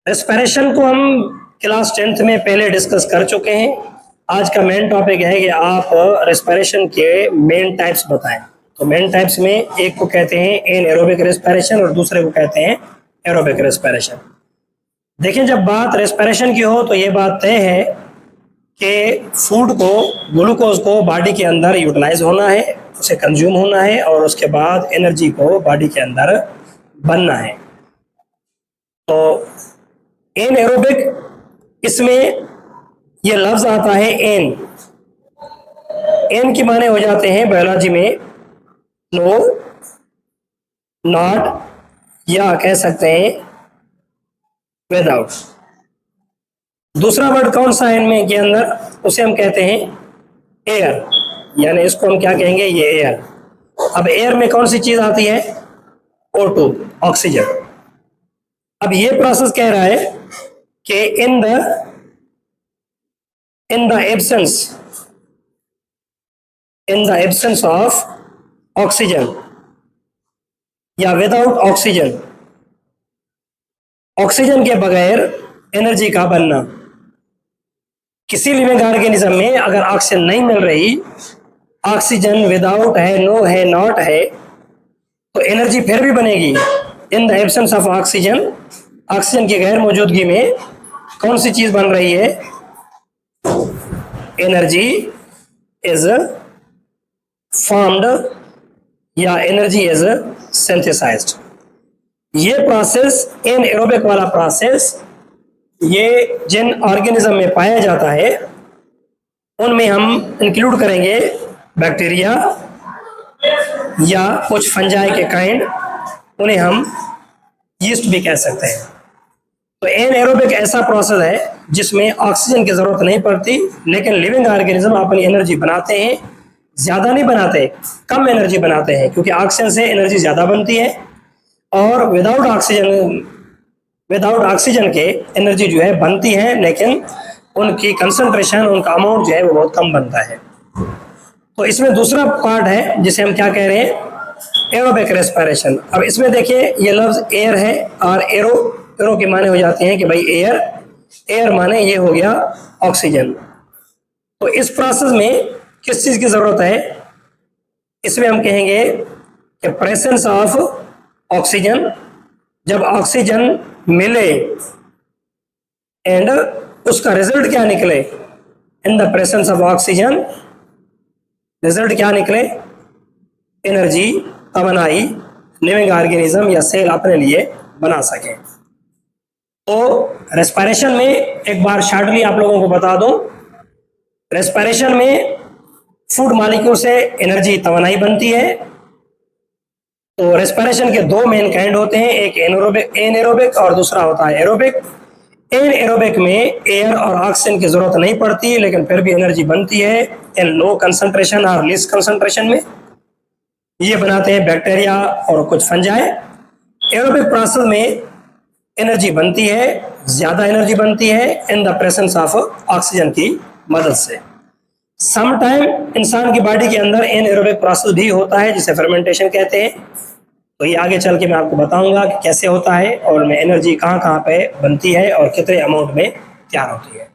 Respiration को हम class 10th में पहले डिस्कस कर चुके हैं। आज का मेन टॉपिक है कि आप रेस्पिरेशन के मेन टाइप्स बताएं। तो मेन टाइप्स में एक को कहते हैं एनएरोबिक रेस्पिरेशन और दूसरे को कहते हैं एरोबिक रेस्पिरेशन। देखें, जब बात रेस्पिरेशन की हो तो ये बात तय है कि फूड को, ग्लूकोज को बॉडी के अंदर यूटिलाइज होना है, उसे कंज्यूम होना है और उसके बाद एनर्जी को बॉडी के अंदर बनना है। तो एनएरोबिक, इसमें ये लफ्ज आता है एन के माने हो जाते हैं बायोलॉजी में नो, नॉट या कह सकते हैं विदाउट। दूसरा वर्ड कौन सा है इनमें के अंदर, उसे हम कहते हैं एयर, यानी इसको हम क्या कहेंगे, ये एयर। अब एयर में कौन सी चीज आती है, O2, ऑक्सीजन। अब ये प्रोसेस कह रहा है कि in the absence of oxygen या विदाउट ऑक्सीजन, ऑक्सीजन के बगैर एनर्जी का बनना। किसी लिविंग ऑर्गेनिज्म में अगर ऑक्सीजन नहीं मिल रही, ऑक्सीजन विदाउट है, नो है, नॉट है, तो एनर्जी फिर भी बनेगी। In the absence of oxygen, oxygen की गैर मौजूदगी में कौन सी चीज बन रही है, एनर्जी इज फॉर्म्ड या एनर्जी इज सिंथेसाइज्ड। ये प्रोसेस, एनएरोबिक वाला प्रोसेस, ये जिन ऑर्गेनिज्म में पाया जाता है उनमें हम इंक्लूड करेंगे बैक्टीरिया या कुछ फंजाई के काइंड, उन्हें हम यीस्ट भी कह सकते हैं। तो एनएरोबिक ऐसा प्रोसेस है जिसमें ऑक्सीजन की जरूरत नहीं पड़ती, लेकिन लिविंग ऑर्गेनिज्म अपनी एनर्जी बनाते हैं। ज्यादा नहीं बनाते, कम एनर्जी बनाते हैं, क्योंकि ऑक्सीजन से एनर्जी ज्यादा बनती है और विदाउट ऑक्सीजन के एनर्जी जो है बनती है, लेकिन उनकी कंसंट्रेशन, उनका अमाउंट जो है वो बहुत कम बनता है। तो इसमें दूसरा पार्ट है जिसे हम क्या कह रहे हैं, एरोबिक रेस्पिरेशन। अब इसमें देखिए, ये लफ्ज एयर है और एरो के माने हो जाते हैं कि भाई एयर माने ये हो गया ऑक्सीजन। तो इस प्रोसेस में किस चीज की जरूरत है, इसमें हम कहेंगे कि प्रेजेंस ऑफ ऑक्सीजन। जब ऑक्सीजन मिले एंड उसका रिजल्ट क्या निकले, in the presence of oxygen result क्या निकले, एनर्जी बनाई लिविंग ऑर्गेनिज्म या सेल अपने लिए बना सके। तो रेस्पिरेशन में एक बार शॉर्टली आप लोगों को बता दूं, रेस्पिरेशन में फूड मॉलिक्यूल से एनर्जी तवानाई बनती है। तो रेस्पिरेशन के दो मेन काइंड होते हैं, एक एनएरोबिक और दूसरा होता है एरोबिक। एनएरोबिक में एयर और ऑक्सीजन की जरूरत नहीं पड़ती, लेकिन फिर भी एनर्जी बनती है इन लो कंसंट्रेशन और लीस्ट कंसंट्रेशन में। ये बनाते हैं बैक्टीरिया और कुछ फंजाई। एरोबिक प्रोसेस में एनर्जी बनती है, ज्यादा एनर्जी बनती है in the presence of oxygen की मदद से। सम टाइम इंसान की बॉडी के अंदर एनएरोबिक प्रोसेस भी होता है जिसे फर्मेंटेशन कहते हैं। तो ये आगे चल के मैं आपको बताऊंगा कि कैसे होता है और में एनर्जी कहाँ कहाँ पे बनती है और कितने अमाउंट में तैयार होती है।